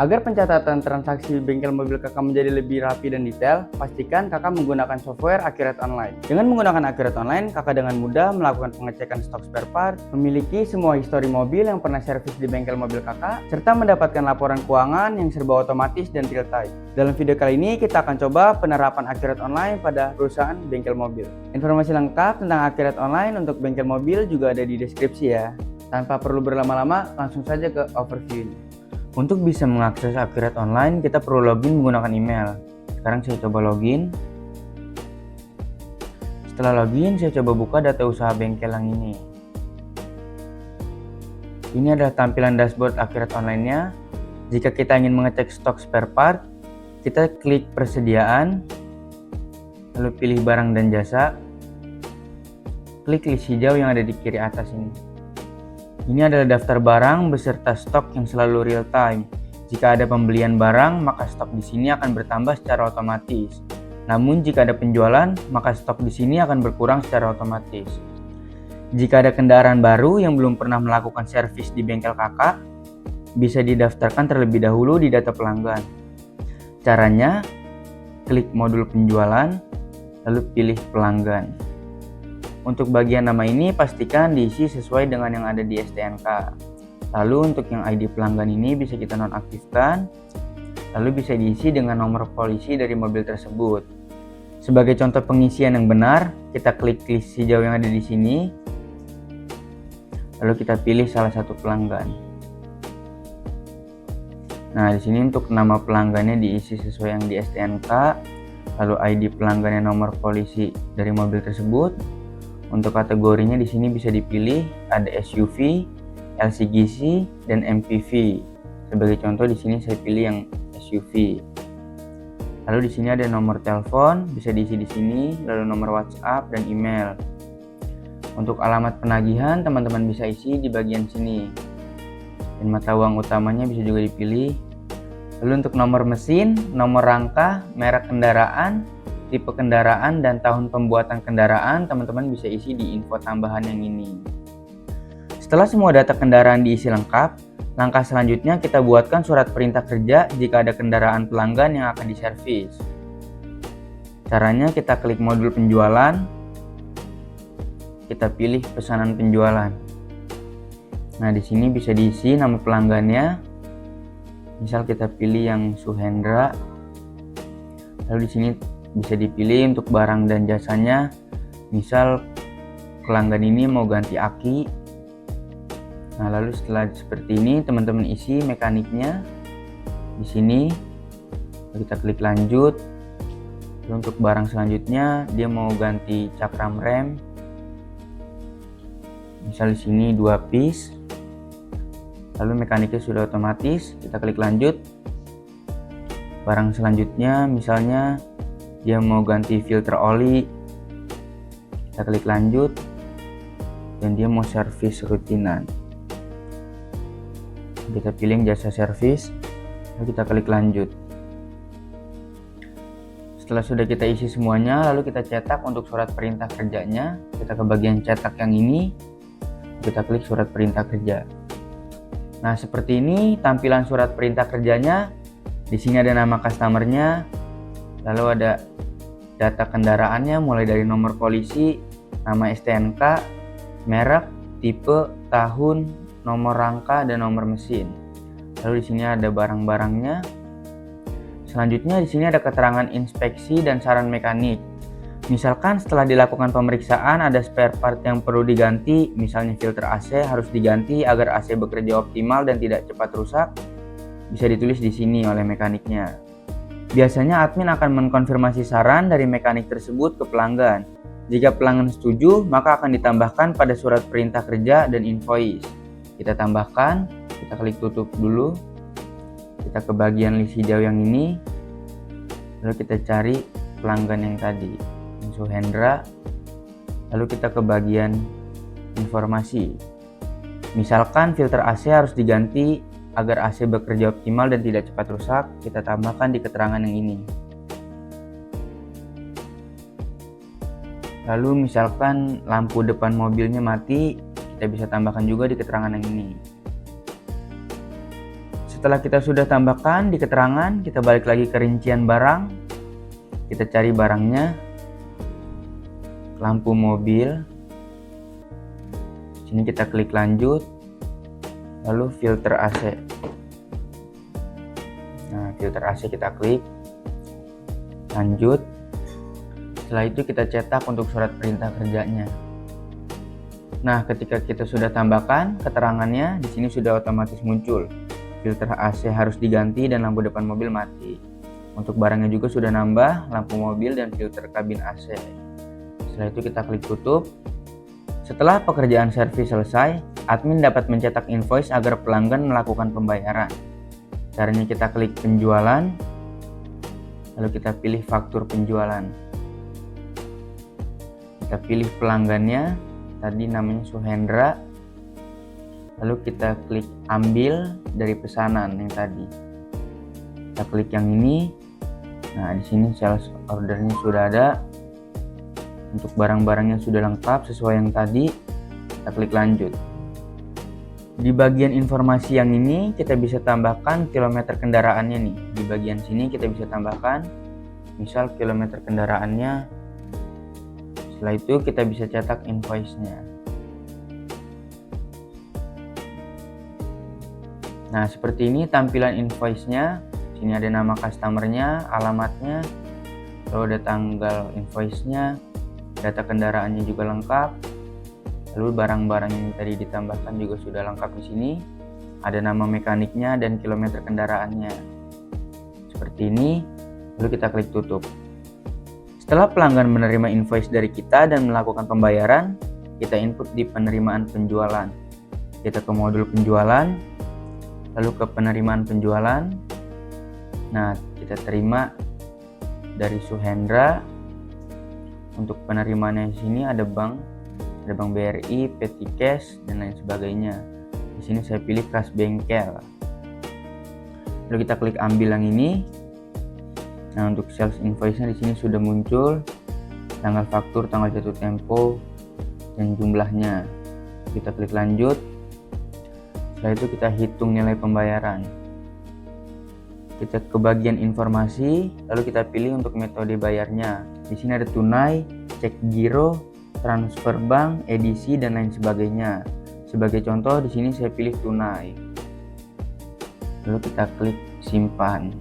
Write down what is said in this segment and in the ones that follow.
Agar pencatatan transaksi bengkel mobil kakak menjadi lebih rapi dan detail, pastikan kakak menggunakan software Accurate Online. Dengan menggunakan Accurate Online, kakak dengan mudah melakukan pengecekan stok spare part, memiliki semua histori mobil yang pernah servis di bengkel mobil kakak, serta mendapatkan laporan keuangan yang serba otomatis dan real time. Dalam video kali ini, kita akan coba penerapan Accurate Online pada perusahaan bengkel mobil. Informasi lengkap tentang Accurate Online untuk bengkel mobil juga ada di deskripsi ya. Tanpa perlu berlama-lama, langsung saja ke overview ini. Untuk bisa mengakses Accurate Online, kita perlu login menggunakan email. Sekarang saya coba login. Setelah login, saya coba buka data usaha bengkel yang ini. Ini adalah tampilan dashboard Accurate Online-nya. Jika kita ingin mengecek stok spare part, kita klik persediaan, lalu pilih barang dan jasa. Klik list hijau yang ada di kiri atas ini. Ini adalah daftar barang beserta stok yang selalu real time. Jika ada pembelian barang, maka stok di sini akan bertambah secara otomatis. Namun jika ada penjualan, maka stok di sini akan berkurang secara otomatis. Jika ada kendaraan baru yang belum pernah melakukan servis di bengkel kakak, bisa didaftarkan terlebih dahulu di data pelanggan. Caranya, klik modul penjualan, lalu pilih pelanggan. Untuk bagian nama ini pastikan diisi sesuai dengan yang ada di STNK. Lalu untuk yang ID pelanggan ini bisa kita nonaktifkan. Lalu bisa diisi dengan nomor polisi dari mobil tersebut. Sebagai contoh pengisian yang benar, kita klik list hijau yang ada di sini. Lalu kita pilih salah satu pelanggan. Nah, di sini untuk nama pelanggannya diisi sesuai yang di STNK. Lalu ID pelanggannya nomor polisi dari mobil tersebut. Untuk kategorinya di sini bisa dipilih ada SUV, LCGC, dan MPV. Sebagai contoh di sini saya pilih yang SUV. Lalu di sini ada nomor telepon, bisa diisi di sini, lalu nomor WhatsApp dan email. Untuk alamat penagihan teman-teman bisa isi di bagian sini. Dan mata uang utamanya bisa juga dipilih. Lalu untuk nomor mesin, nomor rangka, merek kendaraan, tipe kendaraan, dan tahun pembuatan kendaraan teman-teman bisa isi di info tambahan yang ini. Setelah semua data kendaraan diisi lengkap, langkah selanjutnya kita buatkan surat perintah kerja jika ada kendaraan pelanggan yang akan diservis. Caranya kita klik modul penjualan, kita pilih pesanan penjualan. Nah, di sini bisa diisi nama pelanggannya. Misal kita pilih yang Suhendra. Lalu di sini bisa dipilih untuk barang dan jasanya. Misal pelanggan ini mau ganti aki. Nah, lalu setelah seperti ini teman-teman isi mekaniknya di sini. Lalu kita klik lanjut. Lalu untuk barang selanjutnya dia mau ganti cakram rem. Misal di sini 2 piece. Lalu mekaniknya sudah otomatis, kita klik lanjut. Barang selanjutnya misalnya dia mau ganti filter oli, kita klik lanjut. Dan dia mau servis rutinan, kita pilih jasa servis, lalu kita klik lanjut. Setelah sudah kita isi semuanya, lalu kita cetak untuk surat perintah kerjanya. Kita ke bagian cetak yang ini, kita klik surat perintah kerja. Nah, seperti ini tampilan surat perintah kerjanya. Di sini ada nama customernya, lalu ada data kendaraannya mulai dari nomor polisi, nama STNK, merek, tipe, tahun, nomor rangka, dan nomor mesin. Lalu di sini ada barang-barangnya. Selanjutnya di sini ada keterangan inspeksi dan saran mekanik. Misalkan setelah dilakukan pemeriksaan ada spare part yang perlu diganti, misalnya filter AC harus diganti agar AC bekerja optimal dan tidak cepat rusak, bisa ditulis di sini oleh mekaniknya. Biasanya admin akan mengkonfirmasi saran dari mekanik tersebut ke pelanggan. Jika pelanggan setuju, maka akan ditambahkan pada surat perintah kerja dan invoice. Kita tambahkan, kita klik tutup dulu. Kita ke bagian list hijau yang ini, lalu kita cari pelanggan yang tadi, Suhendra. Lalu kita ke bagian informasi. Misalkan filter AC harus diganti agar AC bekerja optimal dan tidak cepat rusak, kita tambahkan di keterangan yang ini. Lalu misalkan lampu depan mobilnya mati, kita bisa tambahkan juga di keterangan yang ini. Setelah kita sudah tambahkan di keterangan, kita balik lagi ke rincian barang. Kita cari barangnya, lampu mobil. Sini kita klik lanjut, lalu filter AC. Nah, filter AC kita klik lanjut. Setelah itu kita cetak untuk surat perintah kerjanya. Nah, ketika kita sudah tambahkan keterangannya, di sini sudah otomatis muncul. Filter AC harus diganti dan lampu depan mobil mati. Untuk barangnya juga sudah nambah lampu mobil dan filter kabin AC. Setelah itu kita klik tutup. Setelah pekerjaan servis selesai, admin dapat mencetak invoice agar pelanggan melakukan pembayaran. Caranya kita klik penjualan, lalu kita pilih faktur penjualan. Kita pilih pelanggannya, tadi namanya Suhendra. Lalu kita klik ambil dari pesanan yang tadi. Kita klik yang ini. Nah, di sini sales ordernya sudah ada. Untuk barang-barangnya sudah lengkap sesuai yang tadi. Kita klik lanjut. Di bagian informasi yang ini kita bisa tambahkan kilometer kendaraannya nih. Di bagian sini kita bisa tambahkan misal kilometer kendaraannya. Setelah itu kita bisa cetak invoice-nya. Nah, seperti ini tampilan invoice-nya. Sini ada nama customer-nya, alamatnya, lalu ada tanggal invoice-nya, data kendaraannya juga lengkap. Lalu barang-barang yang tadi ditambahkan juga sudah lengkap di sini. Ada nama mekaniknya dan kilometer kendaraannya. Seperti ini, lalu kita klik tutup. Setelah pelanggan menerima invoice dari kita dan melakukan pembayaran, kita input di penerimaan penjualan. Kita ke modul penjualan, lalu ke penerimaan penjualan. Nah, kita terima dari Suhendra. Untuk penerimaannya di sini ada bank BRI, Petty Cash dan lain sebagainya. Di sini saya pilih kas bengkel. Lalu kita klik ambil yang ini. Nah, untuk sales invoice-nya di sini sudah muncul tanggal faktur, tanggal jatuh tempo, dan jumlahnya. Kita klik lanjut. Setelah itu kita hitung nilai pembayaran. Kita ke bagian informasi, lalu kita pilih untuk metode bayarnya. Di sini ada tunai, cek giro, transfer bank, edisi dan lain sebagainya. Sebagai contoh di sini saya pilih tunai. Lalu kita klik simpan.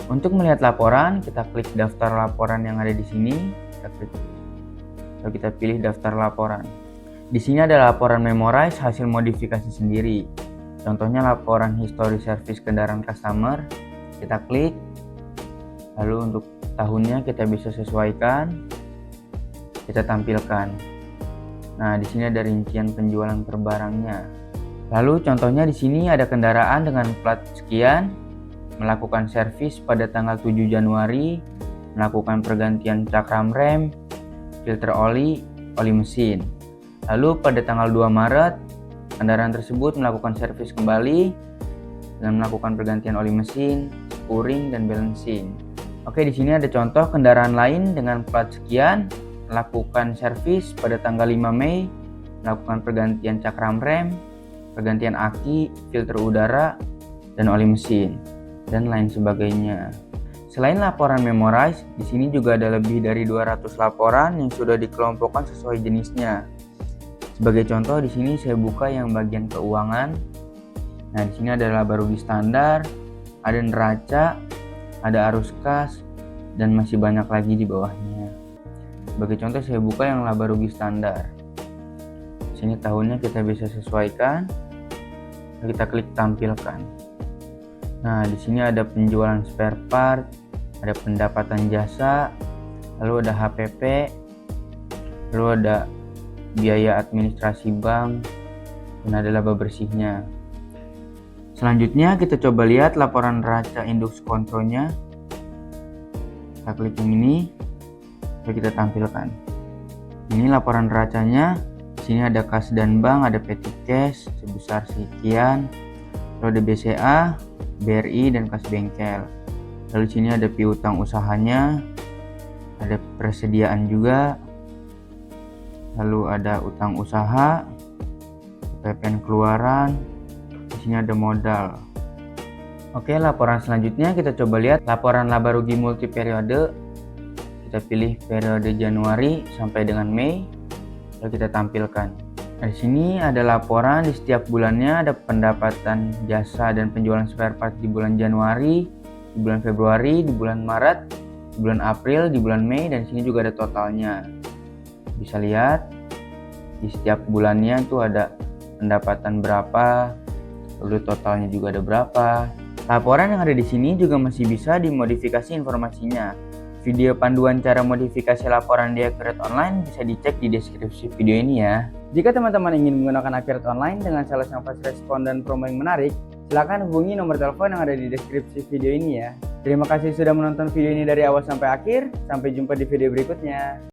Untuk melihat laporan, kita klik daftar laporan yang ada di sini. Kita klik. Lalu kita pilih daftar laporan. Di sini ada laporan memorize hasil modifikasi sendiri. Contohnya laporan history service kendaraan customer. Kita klik. Lalu untuk tahunnya kita bisa sesuaikan. Kita tampilkan. Nah, di sini ada rincian penjualan per barangnya. Lalu contohnya di sini ada kendaraan dengan plat sekian, melakukan servis pada tanggal 7 Januari, melakukan pergantian cakram rem, filter oli mesin. Lalu pada tanggal 2 Maret, kendaraan tersebut melakukan servis kembali dan melakukan pergantian oli mesin, spuring dan balancing. Oke, di sini ada contoh kendaraan lain dengan plat sekian, melakukan servis pada tanggal 5 Mei, melakukan pergantian cakram rem, pergantian aki, filter udara, dan oli mesin, dan lain sebagainya. Selain laporan memorize, di sini juga ada lebih dari 200 laporan yang sudah dikelompokkan sesuai jenisnya. Sebagai contoh di sini saya buka yang bagian keuangan. Nah, di sini ada laba rugi standar, ada neraca, ada arus kas, dan masih banyak lagi di bawahnya. Sebagai contoh saya buka yang laba rugi standar. Di sini tahunnya kita bisa sesuaikan. Kita klik tampilkan. Nah, di sini ada penjualan spare part, ada pendapatan jasa, lalu ada HPP, lalu ada biaya administrasi bank, dan ada laba bersihnya. Selanjutnya kita coba lihat laporan neraca induk kontrolnya. Kita klik yang ini, lalu kita tampilkan. Ini laporan neracanya. Di sini ada kas dan bank, ada petty cash sebesar sekian, lalu ada BCA, BRI dan kas bengkel. Lalu di sini ada piutang usahanya, ada persediaan juga. Lalu ada utang usaha, PPN keluaran. Di sini ada modal. Oke, laporan selanjutnya kita coba lihat laporan laba rugi multi periode. Kita pilih periode Januari sampai dengan Mei, lalu kita tampilkan. Nah, di sini ada laporan di setiap bulannya, ada pendapatan jasa dan penjualan spare part di bulan Januari, di bulan Februari, di bulan Maret, di bulan April, di bulan Mei, dan di sini juga ada totalnya. Bisa lihat di setiap bulannya itu ada pendapatan berapa, lalu totalnya juga ada berapa. Laporan yang ada di sini juga masih bisa dimodifikasi informasinya. Video panduan cara modifikasi laporan di Accurate Online bisa dicek di deskripsi video ini ya. Jika teman-teman ingin menggunakan Accurate Online dengan sales yang fast respon dan promo yang menarik, silakan hubungi nomor telepon yang ada di deskripsi video ini ya. Terima kasih sudah menonton video ini dari awal sampai akhir. Sampai jumpa di video berikutnya.